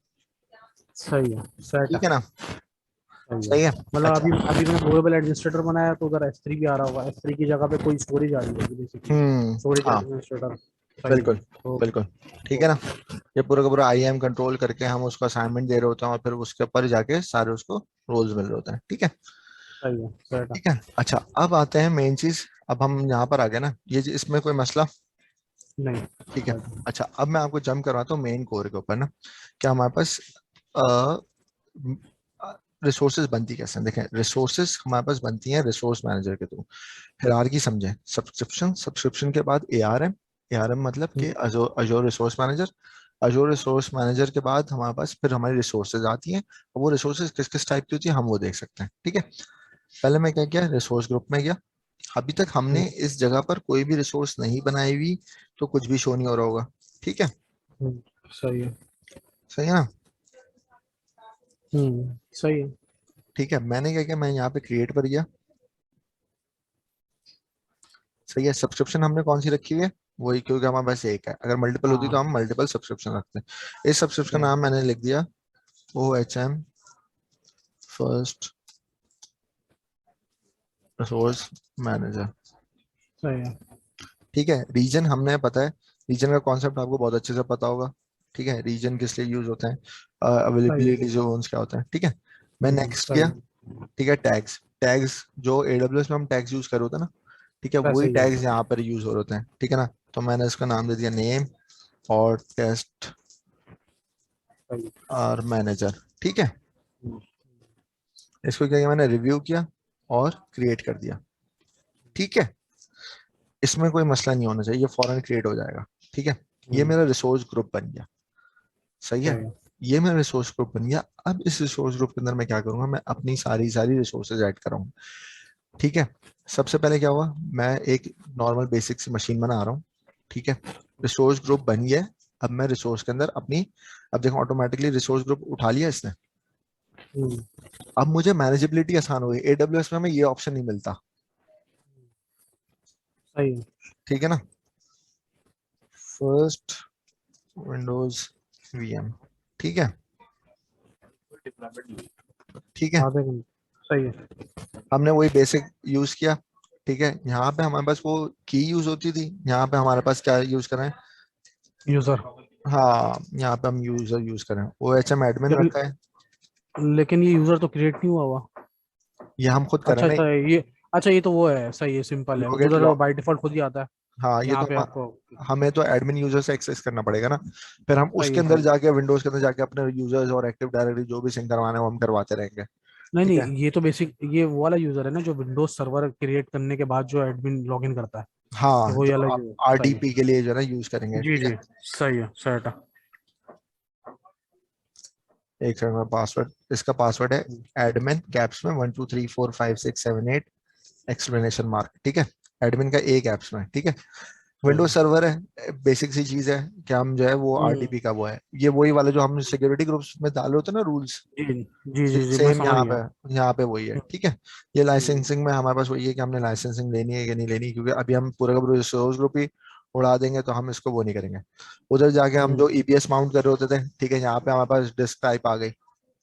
सही है। सेट ठीक है ना। सही है। सही है। मतलब अच्छा। अभी अभी मैंने ग्लोबल एडमिनिस्ट्रेटर बनाया तो उधर S3 भी आ रहा होगा, S3 की जगह पे कोई स्टोरेज आ रही होगी बेसिकली, स्टोरेज हाँ एडमिनिस्ट्रेटर। सही है। बिल्कुल तो बिल्कुल। ठीक है तो ना। ये पूरा का पूरा आईएएम कंट्रोल करके हम उसको असाइनमेंट दे रहे होते हैं और फिर उसके ऊपर जाके सारे उसको रोल्स मिल रहे होते हैं। ठीक है। सही है। सेट ठीक है। अच्छा, अब आते हैं मेन चीज। अब हम यहाँ पर आ गए ना, इसमें कोई मसला। नहीं। ठीक है। सेट। अच्छा, अब मैं आपको जंप करवाता हूँ मेन कोर के ऊपर ना। क्या हमारे पास रिसोर्सेज बनती कैसे हैं? देखें, रिसोर्सेज हमारे पास बनती हैं रिसोर्स मैनेजर के थ्रू। हायरार्की समझें, सब्सक्रिप्शन, सब्सक्रिप्शन के बाद एआरएम। एआरएम मतलब कि अजोर रिसोर्स मैनेजर। अजोर रिसोर्स मैनेजर के बाद हमारे पास फिर हमारी रिसोर्सेज आती हैं, और वो रिसोर्सेज किस किस टाइप की होती है हम वो देख सकते हैं। ठीक है। पहले मैं क्या किया, रिसोर्स ग्रुप में गया। अभी तक हमने इस जगह पर कोई भी रिसोर्स नहीं बनाई हुई, तो कुछ भी शो नहीं हो रहा होगा। ठीक है। सही है। सही है ना। सही है। ठीक है, मैंने क्या किया, मैं यहाँ पे क्रिएट पर गया। सही है। सब्सक्रिप्शन हमने कौन सी रखी हुई है, वही, क्योंकि हमारे पास एक है। अगर मल्टीपल होती तो हाँ। हम मल्टीपल सब्सक्रिप्शन रखते हैं। इस सब्सक्रिप्शन का सही नाम मैंने लिख दिया OHM फर्स्ट रिसोर्स मैनेजर। सही है। ठीक है। रीजन हमने पता है, रीजन का कॉन्सेप्ट आपको बहुत अच्छे से पता होगा। ठीक है, रीजन किस लिए यूज होता है, सही है। अवेलेबिलिटी जोन्स क्या होता है। ठीक है। मैं नेक्स्ट सही गया। है। ठीक है। टैग्स, टैग्स जो AWS में हम टैग्स यूज कर रहे होते हैं ना, ठीक है, वैसे वही ही है। टैग्स यहाँ पर यूज हो रहे होते हैं। ठीक है ना। तो मैंने इसका नाम दे दिया नेम और टेस्ट सही और मैनेजर। ठीक है। है। इसको क्या किया, मैंने रिव्यू किया और क्रिएट कर दिया। ठीक है। इसमें कोई मसला नहीं होना चाहिए, ये फौरन क्रिएट हो जाएगा। ठीक है। ये मेरा रिसोर्स ग्रुप बन गया। सही है। सही है। ये मेरा रिसोर्स ग्रुप बन गया। अब इस रिसोर्स ग्रुप के अंदर मैं क्या करूंगा, मैं अपनी सारी सारी रिसोर्सेज ऐड करूंगा। ठीक है। सबसे पहले क्या हुआ, मैं एक नॉर्मल बेसिक सी मशीन बना रहा हूँ। ठीक है। रिसोर्स ग्रुप बन गया है। अब मैं रिसोर्स के अंदर अपनी, अब देखो ऑटोमेटिकली रिसोर्स ग्रुप उठा लिया इसने। हम्म, अब मुझे मैनेजेबिलिटी आसान हो गई, AWS में हमें ये ऑप्शन नहीं मिलता। सही है। ठीक है ना। First Windows VM। ठीक है। ठीक है। आधे घंटे। सही है। हमने वही बेसिक यूज किया। ठीक है। यहाँ पे हमारे पास वो की यूज होती थी, यहाँ पे हमारे पास क्या यूज करें। यूजर। हाँ, यहाँ पे हम यूजर यूज करें, OHM एडमिन लेकिन रखा है। लेकिन ये यूजर तो क्रिएट नहीं हुआ हुआ। ये हम खुद करें अच्छा ना। अच्छा, ये अच्छा, ये तो वो है, सही है, सिंपल है, वो तो लोगेट उधर लॉग। बाय डिफॉल्ट खुद ही आता है। हाँ, ये यहाँ तो पे आपको। हमें तो एडमिन यूजर से एक्सेस करना पड़ेगा ना। फिर हम सही उसके है। अंदर सही है। जाके, विंडोज के अंदर जाके अपने यूजर्स और एक्टिव डायरेक्टरी जो भी सिंक करवाने हैं, वो हम करवाते रहेंगे। नहीं ठीक नहीं, है। ये तो बेसिक, ये वो वाला यूजर है ना जो विंडोज सर्वर क्रिएट करने के बाद जो एडमिन लॉगिन करता है, ये हाँ, वही जो वाला यूजर। सही है। RDP के लिए जो है ना यूज करेंगे। जी ठीक है। जी। सही है। सेट है। एक सेकंड में, पासवर्ड, इसका पासवर्ड है एडमिन कैप्स में 1 2 3 4 5 6 7 8 एक्सप्लेनेशन मार्क। ठीक है। एडमिन का एक ऐप्स में। ठीक है। सही विंडोज है। सर्वर है, बेसिक सी चीज है कि हम जो है वो हम्म, RDP का वो है, ये वही वाला जो हम सिक्योरिटी ग्रुप्स में डाले होते हैं ना रूल्स। जी जी जी जी, मैं सेम समझ यहाँ पे, गया। यहाँ पे वही है। ठीक है। ये लाइसेंसिंग में हमारे पास वही है कि हमने लाइसेंसिंग लेनी है कि नहीं लेनी, क्योंकि अभी हम पूरा का पूरा रिसोर्स ग्रुप ही उड़ा देंगे तो हम इसको वो नहीं करेंगे। उधर जाके हम जो हम्म EBS माउंट कर रहे होते थे, ठीक है, यहाँ पे हमारे पास डिस्क टाइप आ गई।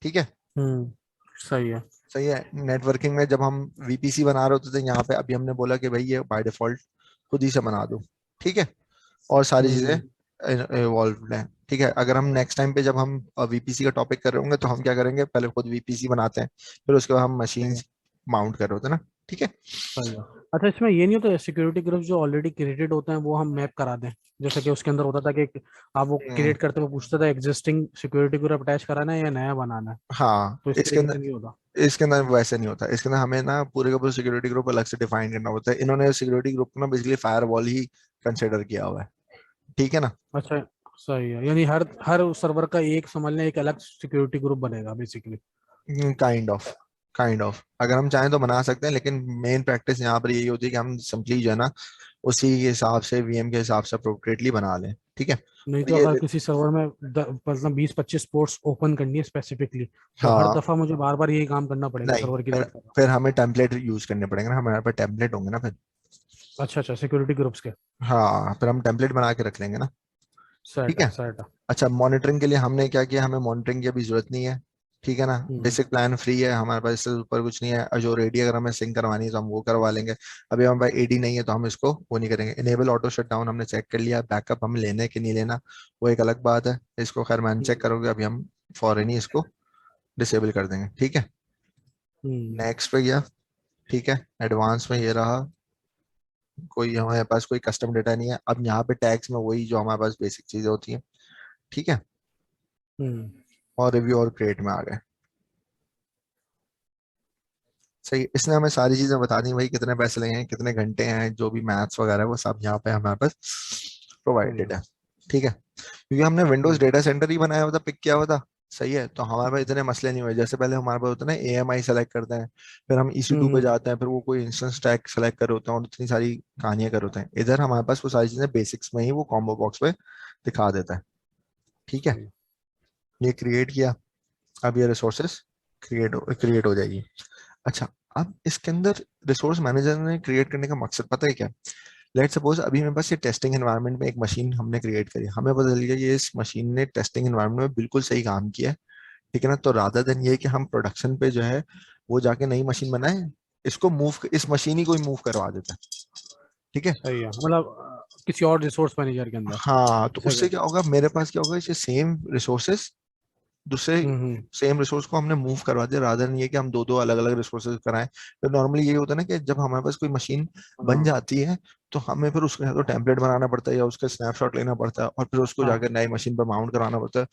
ठीक है। हम्म। सही है। सही है। नेटवर्किंग में जब हम वीपीसी बना रहे होते थे यहाँ पे, अभी हमने बोला कि भाई ये बाय डिफॉल्ट खुद ही से बना दो, ठीक है, और सारी चीजें हम्म। इवॉल्व हैं, ठीक है। अगर हम नेक्स्ट टाइम पे जब हम वीपीसी का टॉपिक कर रहे होंगे तो हम क्या करेंगे, पहले खुद वीपीसी बनाते हैं, फिर उसके बाद हम सही मशीन है। माउंट कर रहे होते हैं ना, ठीक है। सही है। अच्छा, इसमें ये नहीं होता सिक्योरिटी ग्रुप जो ऑलरेडी क्रिएटेड होते हैं वो हम मैप करा दें? जैसे कि उसके अंदर होता था कि आप वो हम्म, क्रिएट करते हुए पूछता था एग्जिस्टिंग सिक्योरिटी ग्रुप अटैच कराना है या नया बनाना है, हाँ तो इस इसके तरीके अंदर, से नहीं होता? इसके अंदर वैसे नहीं होता। इसके अंदर हमें ना पूरे का पूरा सिक्योरिटी ग्रुप अलग से डिफाइन करना होता है। इन्होंने सिक्योरिटी ग्रुप को ना बेसिकली फायर वॉल ही कंसिडर किया हुआ है, ठीक है ना। अच्छा। सही है, यानी हर हर सर्वर का एक समझ लें एक अलग सिक्योरिटी ग्रुप बनेगा बेसिकली। काइंड ऑफ अगर हम चाहें तो बना सकते हैं, लेकिन मेन प्रैक्टिस यहाँ पर यही होती है कि हम सिंपली जो है ना उसी के हिसाब से, वीएम के हिसाब से अप्रोप्रिएटली बना लें, ठीक है। नहीं और तो ये अगर किसी सर्वर में मतलब 20-25 पोर्ट्स ओपन करनी है स्पेसिफिकली, तो हर हाँ, दफा मुझे बार बार यही काम करना पड़ेगा नहीं, सर्वर फिर क्रिएट करना? फिर हमें टेम्पलेट यूज करने पड़ेंगे ना, हमारे पास टेम्पलेट होंगे ना फिर। अच्छा अच्छा, सिक्योरिटी ग्रुप्स के। हाँ, फिर हम टेम्पलेट बना के रख लेंगे ना, सेट ठीक है, है। सेट है। अच्छा, मॉनिटरिंग के लिए हमने क्या किया, हमें मॉनिटरिंग की अभी जरूरत नहीं है, ठीक है ना। हम्म। बेसिक प्लान फ्री है हमारे पास, इससे ऊपर कुछ नहीं है। जो रेडी अगर हमें सिंक करवानी है तो हम वो करवा लेंगे। अभी हमारे पास एडी नहीं है तो हम इसको वो नहीं करेंगे। इनेबल ऑटो शट डाउन हमने चेक कर लिया, बैकअप हमें लेना है कि नहीं लेना, वो एक अलग बात है। इसको खैर मैं चेक हम्म। करोगे, अभी हम फॉरन ही इसको डिसेबल कर देंगे, ठीक है। हम्म। नेक्स्ट पे गया, ठीक है। एडवांस में ये रहा, कोई हमारे पास कोई कस्टम डेटा नहीं है। अब यहाँ पे टैग्स में वही जो हमारे पास बेसिक चीजें होती हैं, ठीक है। हम्म। और रिव्यू और क्रिएट में आ गए, सही। इसने हमें सारी चीजें बता दी, भाई कितने पैसे लगे हैं, कितने घंटे हैं, जो भी मैथ्स वगैरह है वो सब यहाँ पे हमारे पास सही है। प्रोवाइडेड है, ठीक है। क्योंकि हमने विंडोज हम्म। डेटा सेंटर ही बनाया हुआ था, पिक किया हुआ था, सही है, तो हमारे पास इतने मसले नहीं हुए। जैसे पहले हमारे पास होता है ना, एएमआई सेलेक्ट करते हैं, फिर हम EC2 पे हम्म। जाते हैं, फिर वो कोई इंस्टेंस टैग सेलेक्ट कर होते हैं और इतनी सारी कहानियां कर होते हैं। इधर हमारे पास वो सारी चीजें बेसिक्स में ही वो कॉम्बो बॉक्स पे दिखा देता है, ठीक है। सही है। ये क्रिएट किया, अब ये रिसोर्सेस क्रिएट हो जाएगी। अच्छा, अब इसके अंदर रिसोर्स मैनेजर ने क्रिएट करने का मकसद पता है क्या? लेट सपोज अभी मेरे पास ये टेस्टिंग एनवायरनमेंट में एक मशीन हमने क्रिएट करी, हमें पता चल गया ये इस मशीन ने टेस्टिंग एनवायरनमेंट में बिल्कुल सही काम किया है, ठीक है ना। तो रादर देन ये कि हम प्रोडक्शन पे जो है वो जाके नई मशीन बनाए, इसको मूव, इस मशीन ही को मूव करवा देते हैं, ठीक है। सही है, मतलब किसी और रिसोर्स मैनेजर के अंदर। हाँ, तो ऐसा उससे क्या? क्या होगा, मेरे पास क्या होगा, इसे सेम रिसोर्सेस दूसरे हम्म। सेम रिसोर्स को हमने मूव करवा दिया, रादर नहीं है कि हम दो दो अलग अलग रिसोर्सेज कराएं। तो नॉर्मली यही होता है ना कि जब हमारे पास कोई मशीन बन हाँ। जाती है तो हमें फिर उसके साथ तो टेम्पलेट बनाना पड़ता है या उसका स्नैपशॉट लेना पड़ता है और फिर उसको हाँ। जाकर नई मशीन पर माउंट कराना पड़ता है,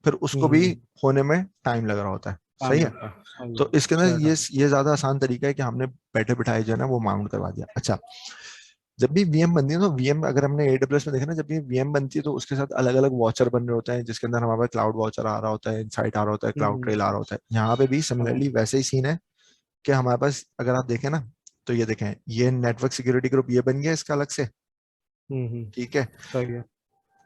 फिर उसको भी हम्म। होने में टाइम लग रहा होता है, काम सही है। लगता है, सही तो है। इसके अंदर सेट है। ये ज्यादा आसान तरीका है कि हमने बैठे बिठाए जो है ना वो माउंट करवा दिया। अच्छा, जब भी वीएम बनती है तो वीएम, अगर हमने AWS में देखा ना, जब भी वीएम बनती है तो उसके साथ अलग अलग वॉचर बन रहे होते हैं, जिसके अंदर हमारे पास क्लाउड वॉचर आ रहा होता है, इनसाइट आ रहा होता है, क्लाउड हम्म। ट्रेल आ रहा होता है। यहाँ पे भी हाँ। सिमिलरली वैसे ही सीन है कि हमारे पास अगर आप देखें ना, तो ये देखें, ये नेटवर्क सिक्योरिटी ग्रुप ये बन गया इसका अलग से, हम्म। ठीक है। सही है।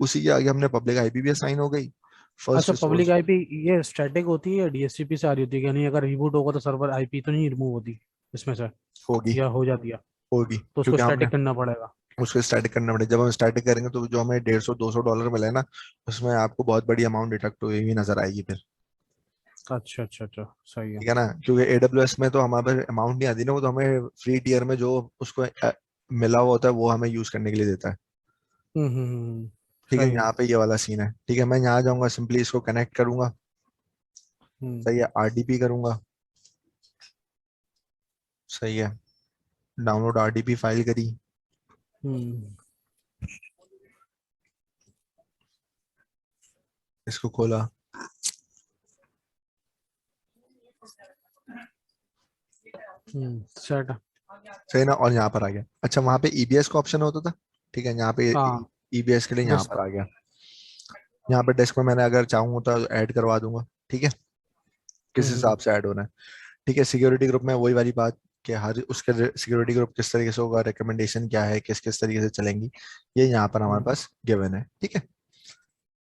उसी के आगे हमने पब्लिक आईपी भी असाइन हो गई, फर्स्ट अच्छा, पब्लिक रिसोर्स आईपी ये स्टैटिक होती है या डीएचसीपी से आ रही होती है? यानी अगर रिबूट होगा तो सर्वर आईपी तो नहीं रिमूव होती इसमें से, होगी, या हो जाती है? होगी तो उसको क्योंकि हमने स्टैटिक करना पड़ेगा? उसको स्टैटिक करना पड़ेगा। जब हम स्टैटिक करेंगे तो जो हमें 150-200 डॉलर मिले ना, उसमें आपको बहुत बड़ी अमाउंट डिडक्ट हुई हुई नजर आएगी फिर, अच्छा अच्छा अच्छा, सही है। ठीक है ना। क्योंकि AWS में तो हमारे पास अमाउंट नहीं आती ना, वो तो हमें फ्री टीयर में जो उसको मिला हुआ होता है वो हमें यूज करने के लिए देता है, ठीक है। सही है। यहाँ पे ये वाला सीन है, ठीक है। मैं यहाँ जाऊंगा, सिंपली इसको कनेक्ट करूंगा, हम्म। सही है, RDP करूंगा, सही है, डाउनलोड RDP फाइल करी, हम्म। इसको खोला, सेट है। सही ना, और यहाँ पर आ गया। अच्छा, वहां पे EBS का ऑप्शन होता था, ठीक है, यहाँ पे हाँ। EBS के लिए यहाँ डिस्क। पर आ गया। यहाँ पे डेस्क में मैंने अगर चाहूँ तो ऐड करवा दूंगा, ठीक है, किस हम्म। हिसाब से ऐड होना है, ठीक है। सिक्योरिटी ग्रुप में वही वाली बात कि हर उसके सिक्योरिटी ग्रुप किस तरीके से होगा, रिकमेंडेशन क्या है, किस किस तरीके से चलेंगी, ये यहाँ पर हमारे हम्म। पास गिवन है, ठीक है।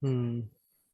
हम्म।